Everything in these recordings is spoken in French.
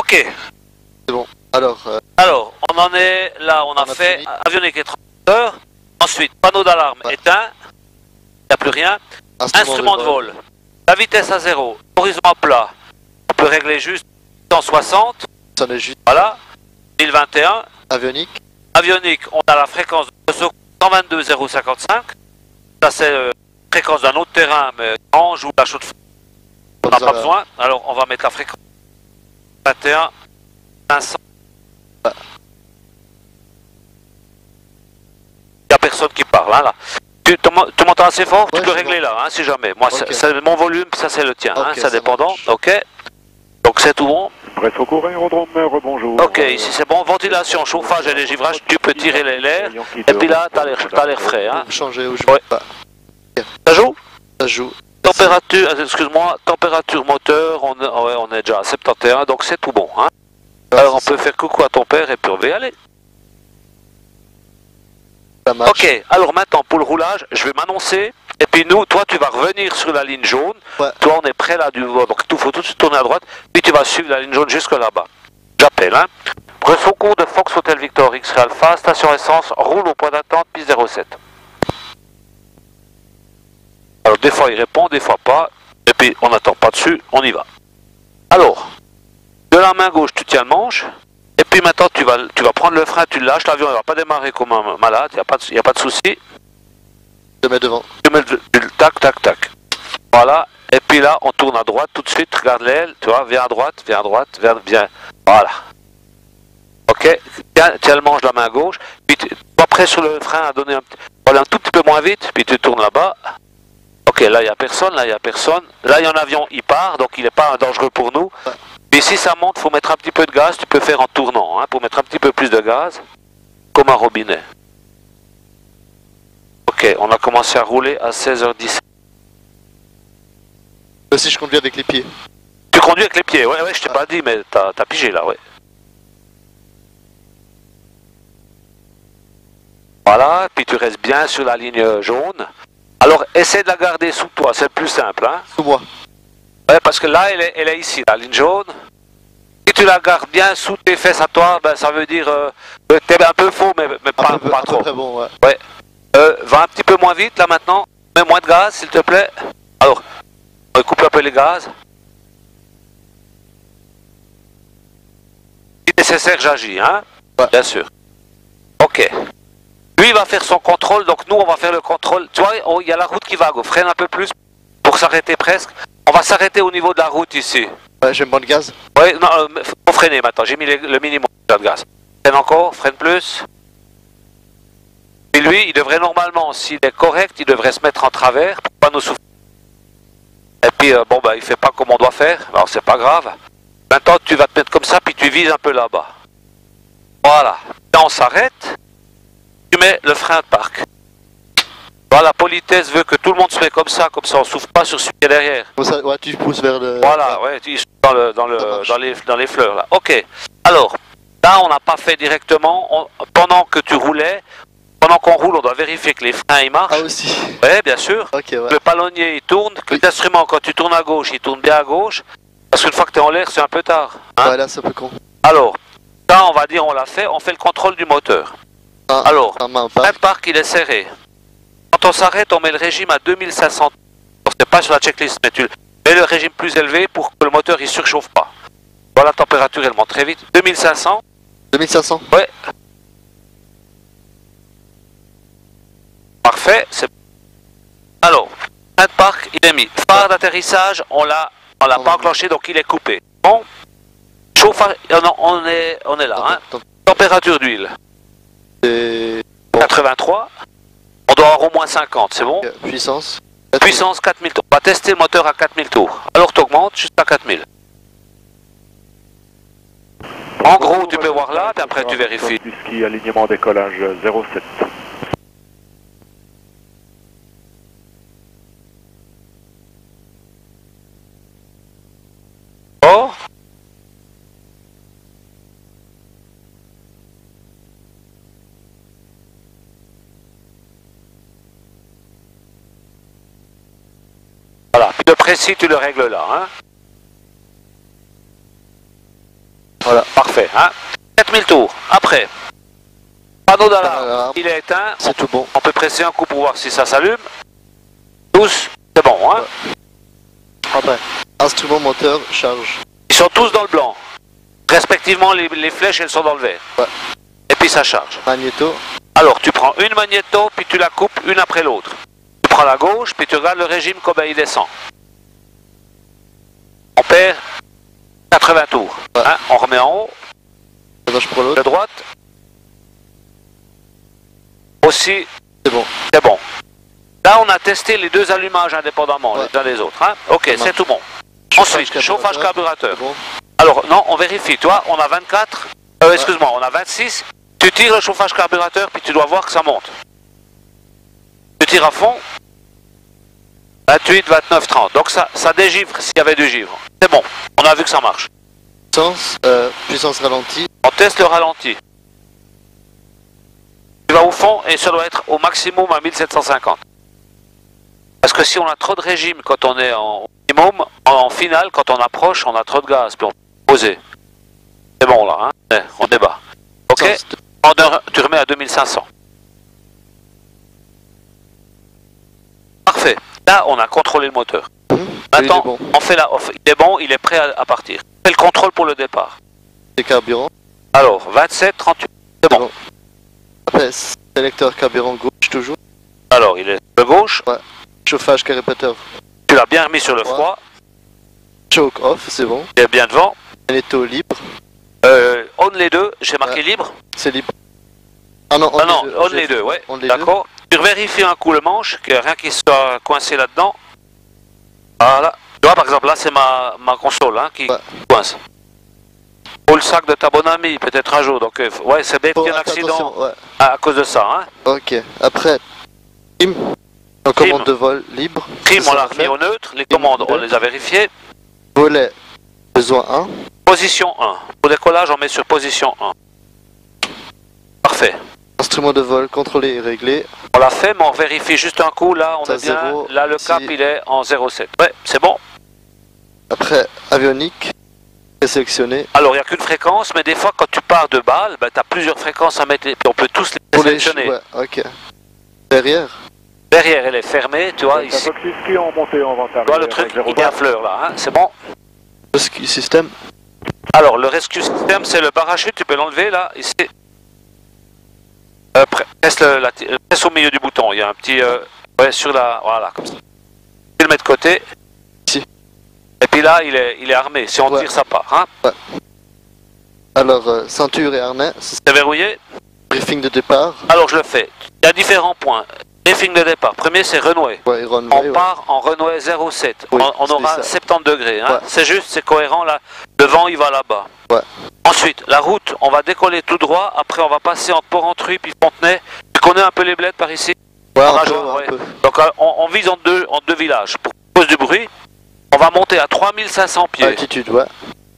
Ok. C'est bon. Alors, Alors, on en est là, on a fait fini. avionique et transporteur. Ensuite, panneau d'alarme éteint. Il n'y a plus rien. Instrument de vol. La vitesse à 0. Horizon à plat. On peut régler juste 160. Ça en est juste. Voilà. 1021. Avionique. Avionique, on a la fréquence de secours 122 055. Ça, c'est la fréquence d'un autre terrain, mais Ange ou la chaude froide. On n'a pas besoin. Alors, on va mettre la fréquence 21 500. Il n'y a personne qui parle, hein, là. Tu m'entends assez fort? Ouais, tu peux régler là, hein, si jamais. Moi, okay. c'est mon volume, ça c'est le tien, Okay, hein, ça dépendant. Ok. Donc c'est tout bon. Bref, secours aérodrome, rebonjour. Ok, ici c'est bon. Ventilation, chauffage et légivrage, tu peux tirer l'air. Et puis là, t'as l'air frais. Hein. Changer où je Ouais. pas. Ça joue? Ça joue. Température, excuse-moi, température moteur, on est déjà à 71, donc c'est tout bon. Hein. Alors on peut faire coucou à ton père et puis on va y aller. Ça marche. Ok, alors maintenant pour le roulage, je vais m'annoncer. Et puis nous, toi tu vas revenir sur la ligne jaune. Ouais. Toi on est prêt là, donc il faut tout de suite tourner à droite. Puis tu vas suivre la ligne jaune jusque là-bas. J'appelle, hein. Secours de Fox Hotel Victor X-Ray Alpha, station essence, roule au point d'attente, piste 07. Alors des fois il répond, des fois pas. Et puis on n'attend pas dessus, on y va. Alors, de la main gauche tu tiens le manche. Et puis maintenant tu vas prendre le frein, tu le lâches, l'avion ne va pas démarrer comme un malade, il n'y a pas de souci. Je mets devant. Tu mets le tac, tac, tac. Voilà. Et puis là, on tourne à droite tout de suite. Regarde l'aile, tu vois, viens à droite, viens. Voilà. Ok. Tiens le manche de la main gauche. Puis tu es prêt sur le frein à donner un tout petit peu moins vite. Puis tu tournes là-bas. Ok, là, il n'y a personne, là, il n'y a personne. Là, il y a un avion, il part, donc il n'est pas dangereux pour nous. Puis si ça monte, il faut mettre un petit peu de gaz. Tu peux faire en tournant, hein, pour mettre un petit peu plus de gaz. Comme un robinet. Ok, on a commencé à rouler à 16h17. Si je conduis avec les pieds. Tu conduis avec les pieds, ouais, je t'ai pas dit, mais t'as pigé là, ouais. Voilà, puis tu restes bien sur la ligne jaune. Alors, essaie de la garder sous toi, c'est le plus simple, hein. Sous moi. Ouais, parce que là, elle est ici, la ligne jaune. Si tu la gardes bien sous tes fesses à toi, ben ça veut dire que t'es un peu faux, mais pas trop. Très bon, ouais. Ouais. Va un petit peu moins vite là maintenant. Mets moins de gaz, s'il te plaît. Alors, on coupe un peu les gaz. Si nécessaire, j'agis, hein? Ouais. Bien sûr. Ok. Lui, il va faire son contrôle, donc nous, on va faire le contrôle. Tu vois, il y a la route qui va, go. Freine un peu plus pour s'arrêter presque. On va s'arrêter au niveau de la route ici. Ouais, j'ai un bon de gaz. Ouais, non, faut freiner maintenant. J'ai mis le minimum de gaz. Freine encore, freine plus. Et lui, il devrait normalement, s'il est correct, il devrait se mettre en travers pour pas nous souffrir. Et puis, bon, bah, il fait pas comme on doit faire. Alors, c'est pas grave. Maintenant, tu vas te mettre comme ça, puis tu vises un peu là-bas. Voilà. Là, on s'arrête. Tu mets le frein de parc. Voilà, la politesse veut que tout le monde se met comme ça on souffle pas sur celui qui est derrière. Ça, ouais, tu pousses vers le... Voilà, ouais, tu dans les fleurs, là. Ok. Alors, là, on n'a pas fait directement. Pendant que tu roulais, pendant qu'on roule, on doit vérifier que les freins, ils marchent. Ah, aussi. Ouais, bien sûr. Ok, ouais. Le palonnier, il tourne. Que l'instrument, quand tu tournes à gauche, il tourne bien à gauche. Parce qu'une fois que tu es en l'air, c'est un peu tard. Hein? Ouais, là, c'est un peu con. Alors, ça, on va dire, on l'a fait. On fait le contrôle du moteur. Ah, Alors, main le parc, il est serré. Quand on s'arrête, on met le régime à 2500. C'est pas sur la checklist, mais tu mets le régime plus élevé pour que le moteur, il surchauffe pas. Voilà, la température, elle monte très vite. 2500. 2500. Ouais. Parfait. Alors, frein de parc, il est mis. Phare d'atterrissage, on l'a pas enclenché, donc il est coupé. Bon. Chauffage, on est là. Hein. Température d'huile. 83. On doit avoir au moins 50, c'est bon? Puissance. Puissance 4000 tours. On va tester le moteur à 4000 tours. Alors tu augmentes jusqu'à 4000. En gros, tu peux voir là, puis après tu vérifies. Du ski, alignement décollage 07. Oh. Voilà, puis le précis, tu le règles là. Hein. Voilà. Parfait. Hein. 4000 tours. Après, panneau d'alarme, Alarme. il est éteint. C'est tout bon. On peut presser un coup pour voir si ça s'allume. Tous, c'est bon. Hein. Après, instrument moteur, charge. Ils sont tous dans le blanc. Respectivement, les flèches, elles sont dans le vert. Ouais. Et puis ça charge. Magnéto. Alors, tu prends une magnéto, puis tu la coupes une après l'autre. Tu prends la gauche, puis tu regardes le régime combien il descend. On perd 80 tours. Ouais. Hein, on remet en haut. Maintenant, je prends De l'autre. droite. Aussi, C'est bon. c'est bon. Là, on a testé les deux allumages indépendamment, Ouais. les uns des autres. Hein. Ok, Ça c'est marche. tout bon. Ensuite, chauffage carburateur. C'est bon. Alors, non, on vérifie. Toi, on a 24. Excuse-moi, on a 26. Tu tires le chauffage carburateur, puis tu dois voir que ça monte. Tu tires à fond. 28, 29, 30. Donc, ça dégivre s'il y avait du givre. C'est bon. On a vu que ça marche. Puissance ralentie. On teste le ralenti. Tu vas au fond et ça doit être au maximum à 1750. Parce que si on a trop de régime quand on est en minimum, en finale, quand on approche, on a trop de gaz, puis on peut poser. C'est bon là, hein? On débat. Ok? Tu remets à 2500. Parfait. Là, on a contrôlé le moteur. Maintenant, bon. on fait la off. Il est bon, il est prêt à partir. On fait le contrôle pour le départ. C'est carburant. Alors, 27, 38. C'est bon. Après, sélecteur carburant gauche toujours. Alors, il est de gauche. Chauffage carburateur. Tu l'as bien remis sur le froid. Choke off, c'est bon. Il est bien devant. Magnéto libre. On les deux. J'ai marqué libre. C'est libre. Ah non, Ah non, on les deux, ouais. On les D'accord. Tu vérifies un coup le manche, qu'il n'y a rien qui soit coincé là-dedans. Voilà. Tu vois, par exemple, là, c'est ma console hein, qui coince. Ou le sac de ta bonne amie, peut-être un jour. Donc, ouais, c'est bête qu'il y ait un accident Ouais. à cause de ça. Hein. Ok. Après, trim. En commande de vol libre. Trim, Ça, on l'a ça remis fait. au neutre. Les commandes, on les a vérifiées. Volet, besoin 1. Position 1. Pour décollage, on met sur position 1. Parfait. Instrument de vol contrôlé et réglé. On l'a fait, mais on vérifie juste un coup. Là, on Ça, est bien. zéro, Là, le cap, ici. il est en 0,7. Ouais, c'est bon. Après, avionique. Sélectionné. Alors, il n'y a qu'une fréquence, mais des fois, quand tu pars de balle, ben, tu as plusieurs fréquences à mettre. Et puis, on peut tous les Pour les sélectionner. ouais, ok. Derrière. Derrière, elle est fermée, tu vois, ici. Toxiski en montée en vente Tu vois le truc, il est à fleur, là. Hein, c'est bon. Rescue système. Alors, le rescue system, c'est le parachute. Tu peux l'enlever, là, ici. Presse au milieu du bouton. Il y a un petit... ouais, sur la... Voilà, comme ça. Tu le mets de côté. Ici. Et puis là, il est armé. Si on tire, ça part. Hein. Alors, ceinture et harnais. C'est verrouillé. Briefing de départ. Alors, je le fais. Il y a différents points. Briefing de départ. Premier, c'est renoué. Ouais, runway, On ouais. part en renoué 0,7. Oui, on c'est aura ça. 70 degrés. Hein. Ouais. C'est juste, c'est cohérent là. Le vent, il va là-bas. Ouais. Ensuite, la route, on va décoller tout droit. Après, on va passer entre Porrentruy puis Fontenay. Tu connais un peu les bleds par ici? Ouais, On a un peu, joué, un ouais. peu. Donc, on vise en deux villages. Pour cause du bruit, on va monter à 3500 pieds. Altitude, ouais.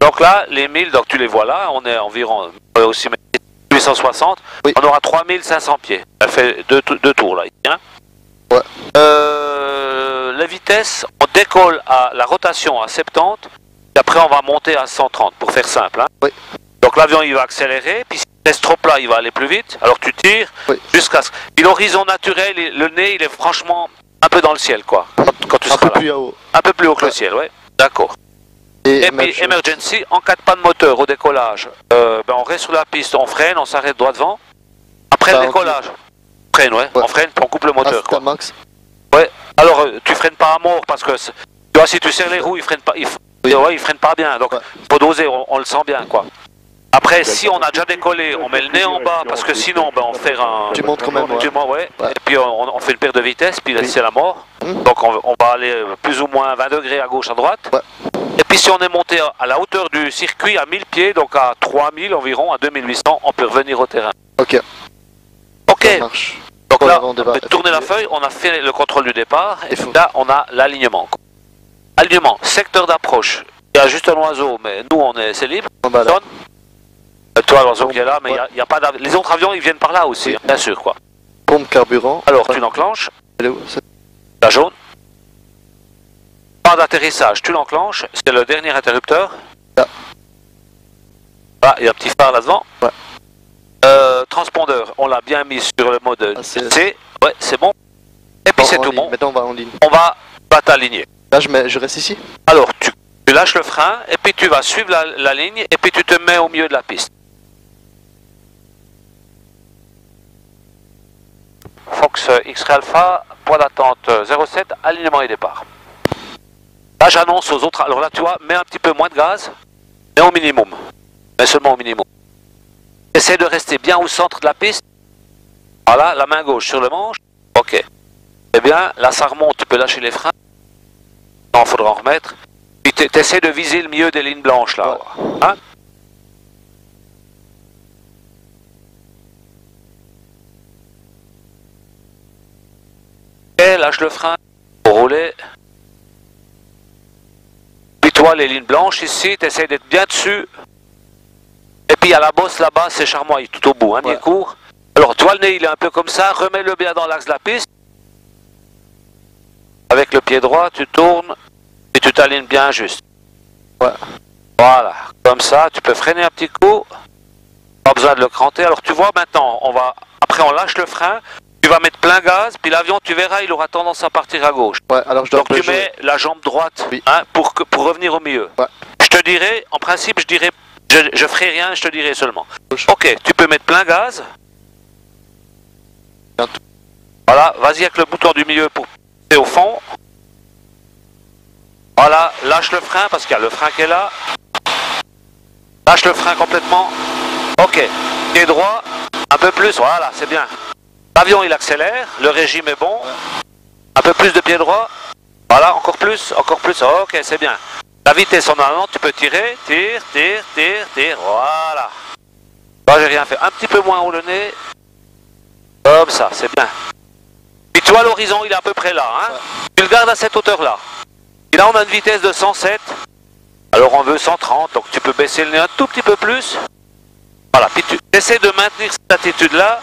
Donc là, les 1000, donc tu les vois là. On est environ aussi 860. Oui. On aura 3500 pieds. Ça fait deux tours là. Hein. Ouais. La vitesse, on décolle à la rotation à 70, et après on va monter à 130 pour faire simple. Hein. Oui. Donc l'avion il va accélérer, puis s'il reste trop plat, il va aller plus vite. Alors tu tires jusqu'à ce. Puis l'horizon naturel, le nez, il est franchement un peu dans le ciel, quoi. Quand tu Un seras peu là. plus haut. Un peu plus haut que le ciel, ouais. D'accord. Et puis emergency, en cas de panne moteur au décollage, on reste sur la piste, on freine, on s'arrête droit devant. Après le décollage, freine, ouais. On freine, puis on coupe le moteur. Quoi. Max. Ouais. Alors tu freines pas à mort parce que tu vois, si tu serres les roues, il freine pas, il freine pas bien. Donc faut doser, on le sent bien, quoi. Après, si on a déjà décollé, on met le nez en bas parce que sinon, on fait un. Tu montes quand même. Ouais. Et puis on fait une paire de vitesse, puis là c'est la mort. Donc on va aller plus ou moins 20 degrés à gauche, à droite. Et puis si on est monté à la hauteur du circuit à 1000 pieds, donc à 3000 environ, à 2800, on peut revenir au terrain. Ok. Ok. Ça marche. Donc là, on peut tourner la feuille, on a fait le contrôle du départ, et là on a l'alignement. Alignement, secteur d'approche. Il y a juste un oiseau, mais nous c'est libre. Toi, l'oiseau qui est là, mais il y a pas d'avion. Les autres avions, ils viennent par là aussi, bien sûr, quoi. Pompe carburant. Alors, tu l'enclenches. Elle est où? La jaune. Pas d'atterrissage, tu l'enclenches. C'est le dernier interrupteur. Là. Voilà, il y a un petit phare là-devant. Ouais. Transpondeur, on l'a bien mis sur le mode C. Ouais, c'est bon. Et puis Bon, c'est en tout ligne. bon. Maintenant on va en ligne. On va t'aligner. Là je reste ici. Alors, tu lâches le frein, et puis tu vas suivre la ligne, et puis tu te mets au milieu de la piste. Fox X-Ray Alpha, point d'attente 07, alignement et départ. Là, j'annonce aux autres. Alors là, tu vois, mets un petit peu moins de gaz, mais au minimum. Mais seulement au minimum. Essaie de rester bien au centre de la piste. Voilà, la main gauche sur le manche. Ok. Eh bien, là, ça remonte, tu peux lâcher les freins. Non, il faudra en remettre. Puis tu essaies de viser le milieu des lignes blanches, là. Ouais. Hein? Ok, lâche le frein pour rouler. Puis toi, les lignes blanches ici, tu essaies d'être bien dessus. Et puis à la bosse là-bas, c'est charmois, tout au bout, hein, ouais. bien court. Alors, toi, le nez, il est un peu comme ça. Remets-le bien dans l'axe de la piste. Avec le pied droit, tu tournes et tu t'alignes bien juste. Ouais. Voilà, comme ça, tu peux freiner un petit coup. Pas besoin de le cranter. Alors, tu vois, maintenant, après, on lâche le frein. Tu vas mettre plein gaz, puis l'avion, tu verras, il aura tendance à partir à gauche. Ouais, alors je dois Donc, tu mets la jambe droite, oui. hein, pour revenir au milieu. Ouais. Je te dirais, en principe, je ferai rien, je te dirai seulement. Gauche. Ok, tu peux mettre plein gaz. Voilà, vas-y avec le bouton du milieu pour passer au fond. Voilà, lâche le frein parce qu'il y a le frein qui est là. Lâche le frein complètement. Ok, pied droit, un peu plus, voilà, c'est bien. L'avion il accélère, le régime est bon. Un peu plus de pied droit. Voilà, encore plus, ok, c'est bien. La vitesse en avant, tu peux tirer, tire, voilà. Là j'ai rien fait, un petit peu moins haut le nez. Comme ça, c'est bien. Puis tu vois l'horizon, il est à peu près là, hein. Tu le gardes à cette hauteur-là. Et là on a une vitesse de 107. Alors on veut 130, donc tu peux baisser le nez un tout petit peu plus. Voilà, puis tu essaies de maintenir cette attitude-là.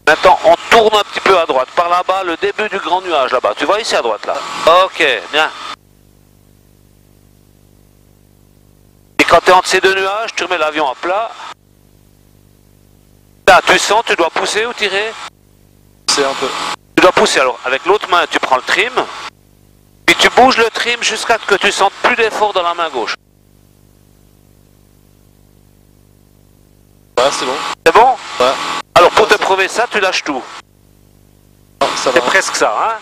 Maintenant, on tourne un petit peu à droite. Par là-bas, le début du grand nuage, là-bas. Tu vois ici à droite, là. Ok, bien. Et quand tu es entre ces deux nuages, tu remets l'avion à plat. Là, tu sens, tu dois pousser ou tirer? C'est un peu. Tu dois pousser. Alors, avec l'autre main, tu prends le trim. Puis tu bouges le trim jusqu'à ce que tu sentes plus d'effort dans la main gauche. Ouais, c'est bon. C'est bon? Ouais. Alors, pour te prouver ça, tu lâches tout. Non, ça va. C'est presque ça, hein?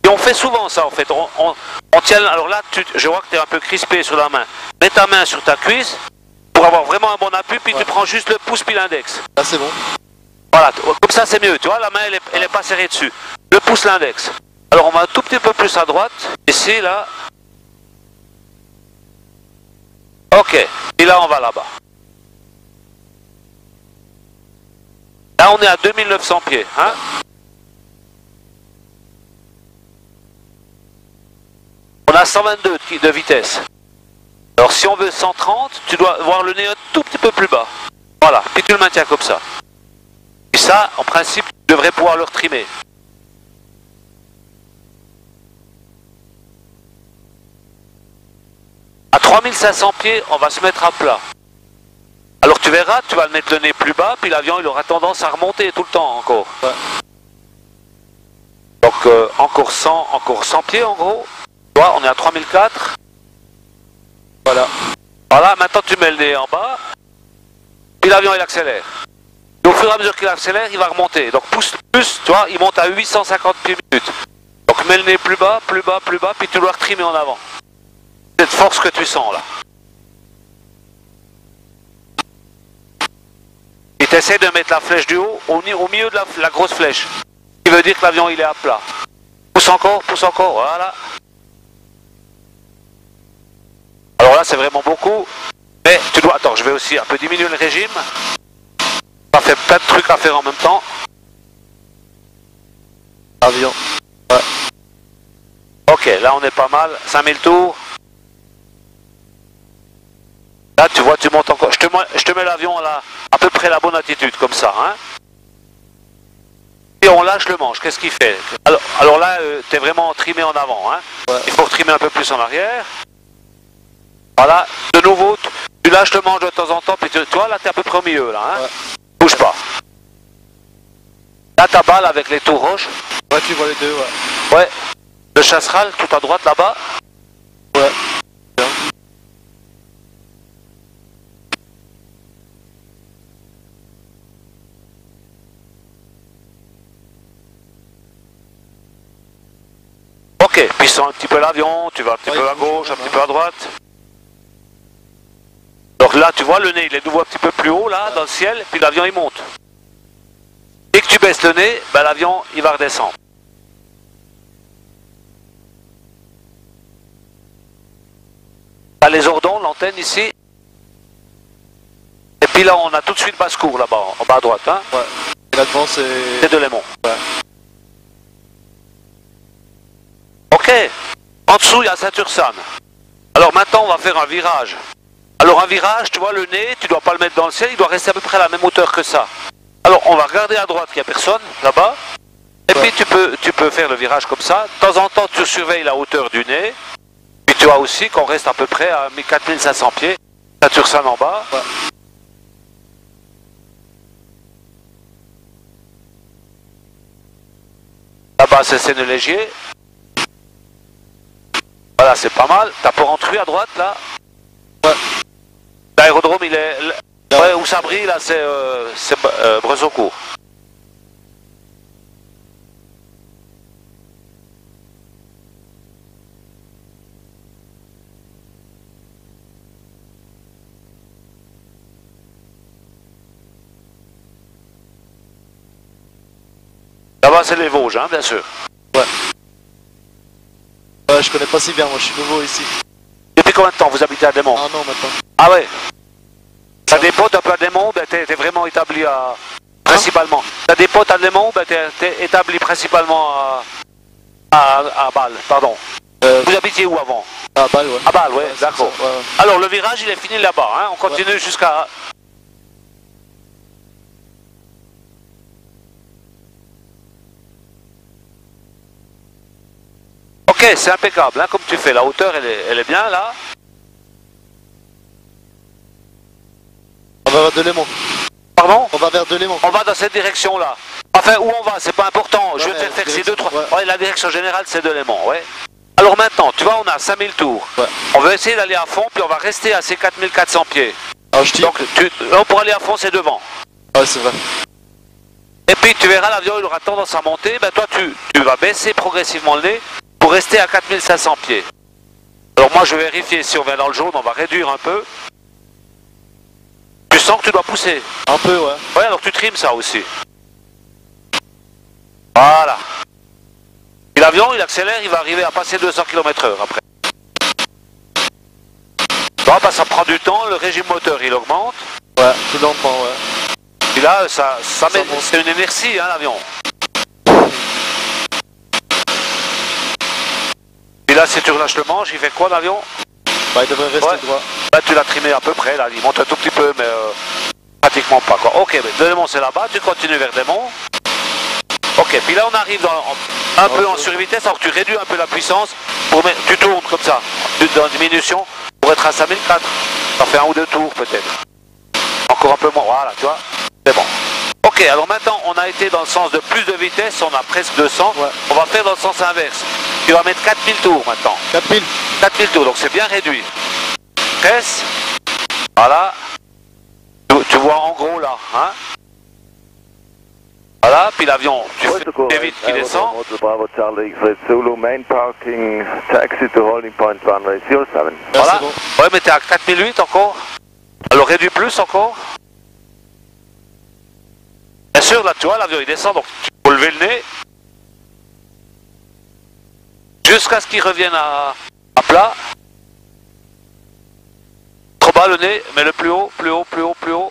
Et on fait souvent ça, en fait. On tient... Alors là, je vois que tu es un peu crispé sur la main. Mets ta main sur ta cuisse pour avoir vraiment un bon appui, puis tu prends juste le pouce puis l'index. Là, c'est bon. Voilà, comme ça c'est mieux, tu vois, la main elle est pas serrée dessus. Le pouce, l'index. Alors on va un tout petit peu plus à droite, ici, là. Ok, et là on va là-bas. Là on est à 2900 pieds, hein. On a 122 de vitesse. Alors si on veut 130, tu dois voir le nez un tout petit peu plus bas. Voilà, puis tu le maintiens comme ça. Et ça, en principe, tu devrais pouvoir le retrimer. À 3500 pieds, on va se mettre à plat. Alors tu verras, tu vas le mettre le nez plus bas, puis l'avion il aura tendance à remonter tout le temps encore. Ouais. Donc encore 100 pieds en gros. Tu vois, on est à 3004. Voilà. Voilà, maintenant tu mets le nez en bas, puis l'avion il accélère. Et au fur et à mesure qu'il accélère, il va remonter. Donc pousse plus, tu vois, il monte à 850 pieds minute. Donc mets le nez plus bas, puis tu dois retrimer en avant. Cette force que tu sens là. Et tu essaies de mettre la flèche du haut au milieu de la grosse flèche. Ce qui veut dire que l'avion il est à plat. Pousse encore, voilà. Alors là c'est vraiment beaucoup. Mais tu dois... Attends, je vais aussi un peu diminuer le régime. Ça fait plein de trucs à faire en même temps. Avion. Ouais. Ok, là on est pas mal. 5000 tours. Là tu vois, tu montes encore. Je te mets l'avion là, à peu près la bonne attitude, comme ça. Hein. Et on lâche le manche, qu'est-ce qu'il fait? Alors là, tu es vraiment trimé en avant. Hein. Ouais. Il faut trimer un peu plus en arrière. Voilà, de nouveau, tu lâches le manche de temps en temps, puis toi là, tu es à peu près au milieu. Là, hein. Ouais. Bouge pas. Là, ta balle avec les tours roches. Ouais, tu vois les deux, ouais. Ouais. Le chasseral, tout à droite là-bas. Ouais. Bien. Ok, puis sens un petit peu l'avion, tu vas un petit peu à gauche, un petit peu à droite. Donc là, tu vois, le nez, il est de nouveau un petit peu plus haut, là, dans le ciel, puis l'avion, il monte. Dès que tu baisses le nez, ben, l'avion, il va redescendre. T'as les ordons, l'antenne ici. Et puis là, on a tout de suite basse-cour, là-bas, en bas à droite. Hein. Ouais. Et là devant, c'est... C'est de l'aimant. Ouais. Ok. En dessous, il y a Saint-Ursanne. Alors maintenant, on va faire un virage. Alors un virage, tu vois, le nez, tu dois pas le mettre dans le ciel, il doit rester à peu près à la même hauteur que ça. Alors on va regarder à droite qu'il n'y a personne, là-bas. Et puis tu peux faire le virage comme ça. De temps en temps, tu surveilles la hauteur du nez. Puis tu vois aussi qu'on reste à peu près à 4500 pieds. Saint-Ursanne en bas. Ouais. Là-bas, c'est Sénélégier. Voilà, c'est pas mal. T'as Port-Entruy à droite, là. Ouais. L'aérodrome, il est... Ouais, où ça brille, là, c'est Brezaucourt. Là-bas, c'est les Vosges, hein, bien sûr. Ouais. Ouais, je connais pas si bien, moi je suis nouveau ici. Depuis combien de temps vous habitez à Desmonts? Un an maintenant. Ah ouais. T'as des potes un peu à Desmonts, ben t'es vraiment établi à... Principalement. T'as des potes à Desmonts, ben t'es établi principalement à Bâle, pardon. Vous habitiez où avant? À Bâle, ouais. À Bâle, ouais, d'accord. Ouais, ouais. Alors le virage, il est fini là-bas, hein. On continue jusqu'à... Ok, c'est impeccable, hein, comme tu fais. La hauteur, elle est bien, là. On va vers Delémont. Pardon? On va vers Delémont. On va dans cette direction-là. Enfin, où on va, c'est pas important. Je vais te Ouais, faire ces deux, trois... ouais. Ouais, la direction générale, c'est Delémont, ouais. Alors maintenant, tu vois, on a 5000 tours. Ouais. On veut essayer d'aller à fond, puis on va rester à ces 4400 pieds. Alors je tire. Donc, là, pour aller à fond, c'est devant. Ouais, c'est vrai. Et puis, tu verras, l'avion, il aura tendance à monter. Ben, toi, tu vas baisser progressivement le nez pour rester à 4500 pieds. Alors, moi, je vais vérifier si on vient dans le jaune, on va réduire un peu. Tu sens que tu dois pousser. Un peu, ouais. Ouais, alors tu trimes ça aussi. Voilà. Et l'avion, il accélère, il va arriver à passer 200 km/h après. Bon, bah, ça prend du temps, le régime moteur, il augmente. Ouais, tout lentement, ouais. Et là, monte. c'est une inertie, hein, l'avion. Et là, si tu relâches le manche, il fait quoi, l'avion? Bah, il devrait rester Ouais. droit. Là, tu l'as trimé à peu près, là, il monte un tout petit peu, mais pratiquement pas, quoi. Ok, mais Desmonts, c'est là-bas, tu continues vers Desmonts. Ok, puis là, on arrive un peu en survitesse, alors tu réduis un peu la puissance, tu tournes comme ça, dans diminution, pour être à 5004. Ça fait un ou deux tours, peut-être. Encore un peu moins, voilà, tu vois, c'est bon. Ok, alors maintenant, on a été dans le sens de plus de vitesse, on a presque 200. Ouais. On va faire dans le sens inverse. Tu vas mettre 4000 tours maintenant. 4000. 4000 tours, donc c'est bien réduit. Presse. Voilà. Tu vois en gros là, hein. Voilà, puis l'avion, tu fais vite qu'il descend. Bravo Charlie, Fred Zulu, main parking, taxi to holding point runway 07. Là, Voilà. c'est bon. Ouais, mais t'es à 4008 encore. Alors réduis plus encore. Bien sûr, là, tu vois, l'avion il descend, donc tu peux lever le nez. Jusqu'à ce qu'il revienne à plat. Trop bas le nez, mais le plus haut, plus haut, plus haut, plus haut.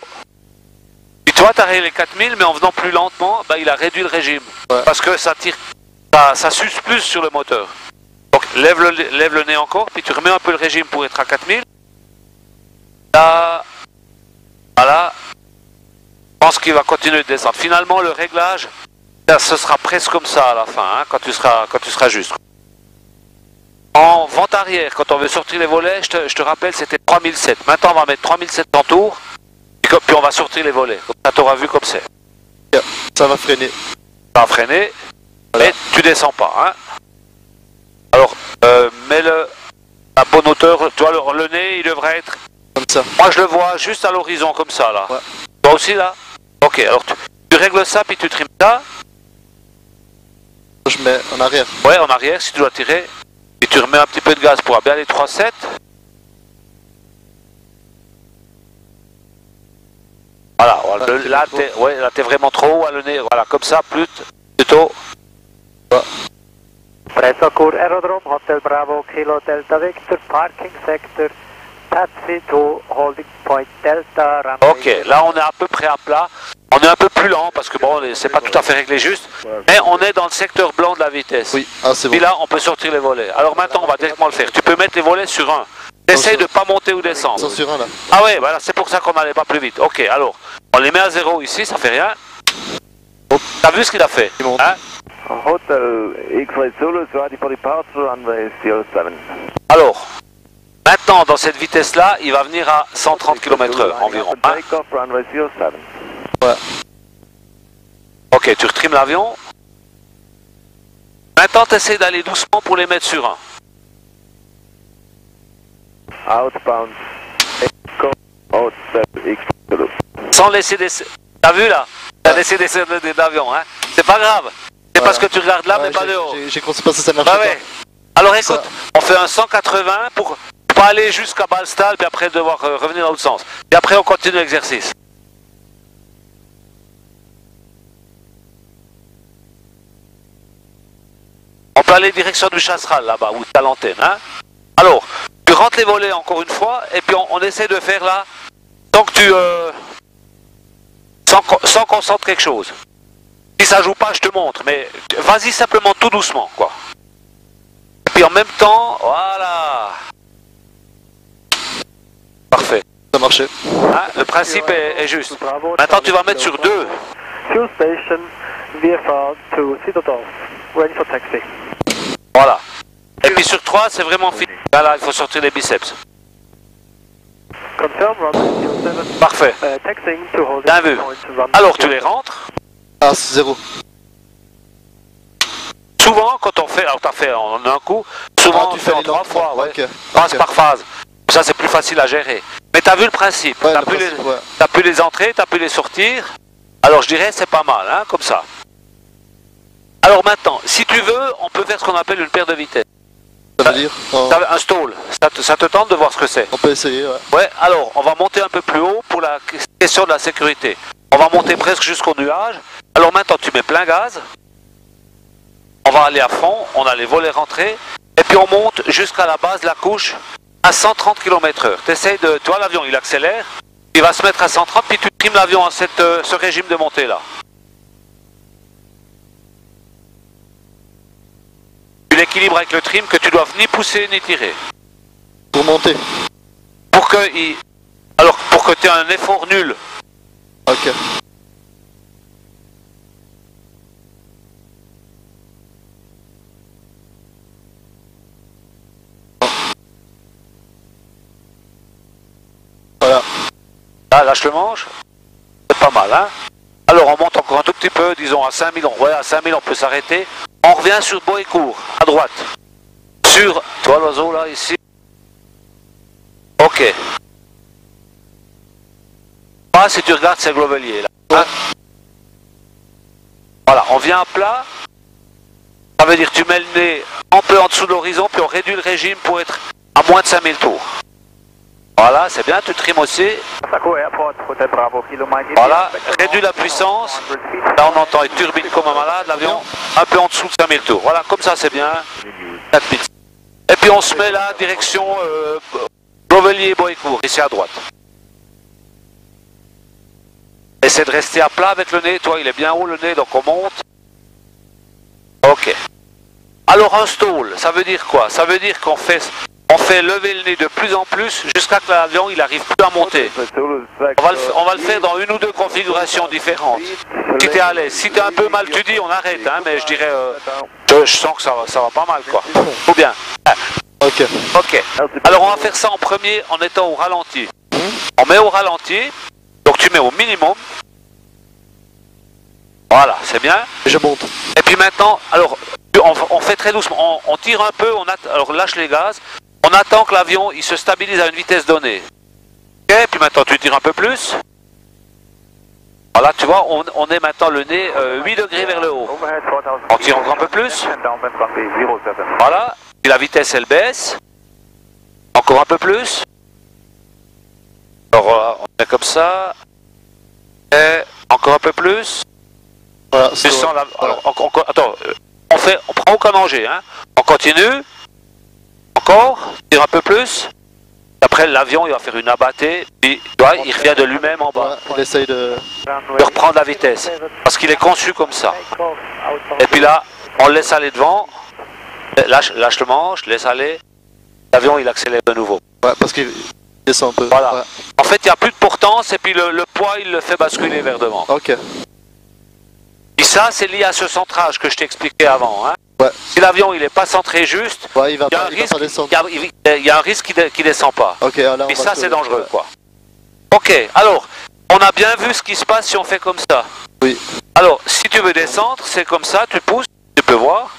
Puis toi, tu as les 4000, mais en venant plus lentement, bah, il a réduit le régime. Ouais. Parce que ça tire, ça suce plus sur le moteur. Donc lève le nez encore, puis tu remets un peu le régime pour être à 4000. Là, voilà. Je pense qu'il va continuer de descendre. Finalement, le réglage, ce sera presque comme ça à la fin, hein, quand tu seras juste. En vente arrière, quand on veut sortir les volets, je te rappelle, c'était 3007. Maintenant, on va mettre 3700 tours, puis on va sortir les volets. Comme ça, tu auras vu comme c'est. Ça va freiner. Ça va freiner, voilà. Mais tu descends pas. Hein. Alors, mets la bonne hauteur. Tu vois, le nez, il devrait être... Comme ça. Moi, je le vois juste à l'horizon, comme ça, là. Ouais. Toi aussi, là? Ok, alors tu règles ça, puis tu trimes ça. Je mets en arrière. Ouais, en arrière, si tu dois tirer. Et tu remets un petit peu de gaz pour bien aller 3-7. Voilà, là t'es vraiment trop haut à le nez. Voilà, comme ça, plutôt. Pressacourt Aerodrome, Hotel Bravo, Kilo Delta Victor, Parking Sector, Taxi to Holding Point Delta, runway. Ok, là on est à peu près à plat. On est un peu plus lent parce que bon, c'est pas tout à fait réglé juste. Mais on est dans le secteur blanc de la vitesse. Oui, c'est bon. Puis là, on peut sortir les volets. Alors maintenant, on va directement le faire. Tu peux mettre les volets sur 1. Essaye de ne pas monter ou descendre. Ils sont sur 1 là. Ah ouais, voilà, c'est pour ça qu'on n'allait pas plus vite. Ok, alors, on les met à 0 ici, ça fait rien. T'as vu ce qu'il a fait, hein? Hotel X-Ray Zulu, ready for departure, runway 07. Alors, maintenant, dans cette vitesse-là, il va venir à 130 km/h environ. Hein? Takeoff, runway 07. Ouais. Ok, tu retrimes l'avion. Maintenant, tu essaies d'aller doucement pour les mettre sur 1. Outbound, Hotel X-Ray Zulu. Sans laisser descendre. T'as vu là? T'as laissé descendre l'avion, hein? C'est pas grave. C'est parce que tu regardes là, mais pas de haut. J'ai compris pas ça marche bah ouais. Alors écoute, on fait un 180 pour pas aller jusqu'à Ballstall, puis après devoir revenir dans l'autre sens. Et après, on continue l'exercice. On peut aller direction du Chasseral là-bas, où t'as l'antenne, hein? Alors, tu rentres les volets encore une fois, et puis on essaie de faire là, tant que tu... sans qu'on sente quelque chose. Si ça joue pas, je te montre, mais vas-y simplement tout doucement, quoi. Et puis en même temps, voilà. Parfait. Ça marchait. Hein, le principe est juste. Maintenant, tu vas mettre sur 2. Fuel station, VFR to Citadel, ready for taxi. Voilà. Et puis sur 3, c'est vraiment fini. Là, il faut sortir les biceps. Confirm, runway 07. Parfait. Taxiing to holding Bien vu. point, runway Alors, tu les rentres. Ah, c'est 0. Souvent, quand on fait, alors t'as fait en un coup, souvent tu on fait en 3 fois, ouais. Okay. Phase Okay. par phase. Ça, c'est plus facile à gérer. Mais t'as vu le principe. Ouais, t'as pu les entrer, t'as pu les sortir. Alors, je dirais, c'est pas mal, hein, comme ça. Alors maintenant, si tu veux, on peut faire ce qu'on appelle une paire de vitesse. Ça veut dire Un stall. Ça te tente de voir ce que c'est? On peut essayer, ouais. Ouais, alors, on va monter un peu plus haut pour la question de la sécurité. On va monter presque jusqu'au nuage. Alors maintenant, tu mets plein gaz. On va aller à fond, on a les volets rentrés. Et puis on monte jusqu'à la base de la couche à 130 km/h. T'essayes de... Tu vois, l'avion, il accélère. Il va se mettre à 130, puis tu trimes l'avion à ce régime de montée là. Tu l'équilibres avec le trim que tu dois ni pousser ni tirer. Pour monter. Pour que tu aies un effort nul. Ok. Voilà. Là, lâche le manche. C'est pas mal, hein? Alors, on monte encore un tout petit peu, disons à 5000. Ouais, à 5000, on peut s'arrêter. On revient sur Boécourt, à droite. Sur... Tu vois l'oiseau, là, ici? Ok. Ah, si tu regardes, c'est Glovelier, là. Hein? Voilà, on vient à plat. Ça veut dire que tu mets le nez un peu en dessous de l'horizon, puis on réduit le régime pour être à moins de 5000 tours. Voilà, c'est bien, tu trimes aussi. Voilà, réduis la puissance. Là, on entend, il turbine comme un malade, l'avion, un peu en dessous de 5000 tours. Voilà, comme ça, c'est bien. 4000. Et puis, on se met là, direction Glovelier-Boécourt, ici à droite. Essaie de rester à plat avec le nez. Toi, il est bien haut, le nez, donc on monte. Ok. Alors, un stall, ça veut dire quoi? Ça veut dire qu'on on fait lever le nez de plus en plus jusqu'à que l'avion il arrive plus à monter. On va le faire dans une ou deux configurations différentes. Si t'es à l'aise, si t'es un peu mal, tu dis on arrête, hein, mais je dirais, je sens que ça va pas mal quoi. Ou bien. Ok. Ok. Alors on va faire ça en premier en étant au ralenti. On met au ralenti, donc tu mets au minimum. Voilà, c'est bien. Je monte. Et puis maintenant, alors on fait très doucement, on tire un peu, alors lâche les gaz, on attend que l'avion il se stabilise à une vitesse donnée. Ok, puis maintenant tu tires un peu plus. Voilà, tu vois, on est maintenant le nez 8 degrés vers le haut. On tire encore un peu plus. Voilà, puis la vitesse elle baisse. Encore un peu plus. Alors on est comme ça. Et encore un peu plus. Voilà, Tu sens la... Alors, attends, on prend aucun danger, hein. On continue. Encore, tire un peu plus. Après l'avion il va faire une abattée, puis il revient de lui-même en bas. Il essaye de reprendre la vitesse. Parce qu'il est conçu comme ça. Et puis là, on le laisse aller devant. Lâche le manche, laisse aller. L'avion il accélère de nouveau. Ouais, parce qu'il descend un peu. Voilà. Ouais. En fait il n'y a plus de portance et puis le poids il le fait basculer vers devant. Ok. Et ça c'est lié à ce centrage que je t'expliquais avant. Hein. Ouais. Si l'avion il n'est pas centré juste, Ouais, il va il y a pas, un il va risque, pas descendre. il y a un risque qui descend pas. Ok, là, on Et va ça se- c'est dangereux ouais. quoi. Ok, alors on a bien vu ce qui se passe si on fait comme ça. Oui. Alors si tu veux descendre, c'est comme ça, tu pousses, tu peux voir.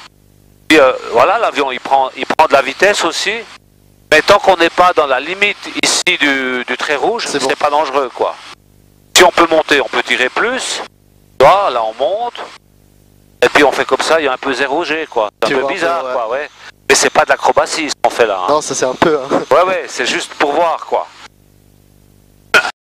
Puis voilà, l'avion il prend de la vitesse aussi. Mais tant qu'on n'est pas dans la limite ici du trait rouge, C'est c'est bon. pas dangereux quoi. Si on peut monter, on peut tirer plus. Tu vois, là on monte. Et puis on fait comme ça, il y a un peu 0G quoi. C'est Tu un peu vois un bizarre peu, ouais. quoi, ouais. Mais c'est pas de l'acrobatie ce qu'on fait là. Hein. Non, ça c'est un peu. Hein. Ouais, c'est juste pour voir quoi.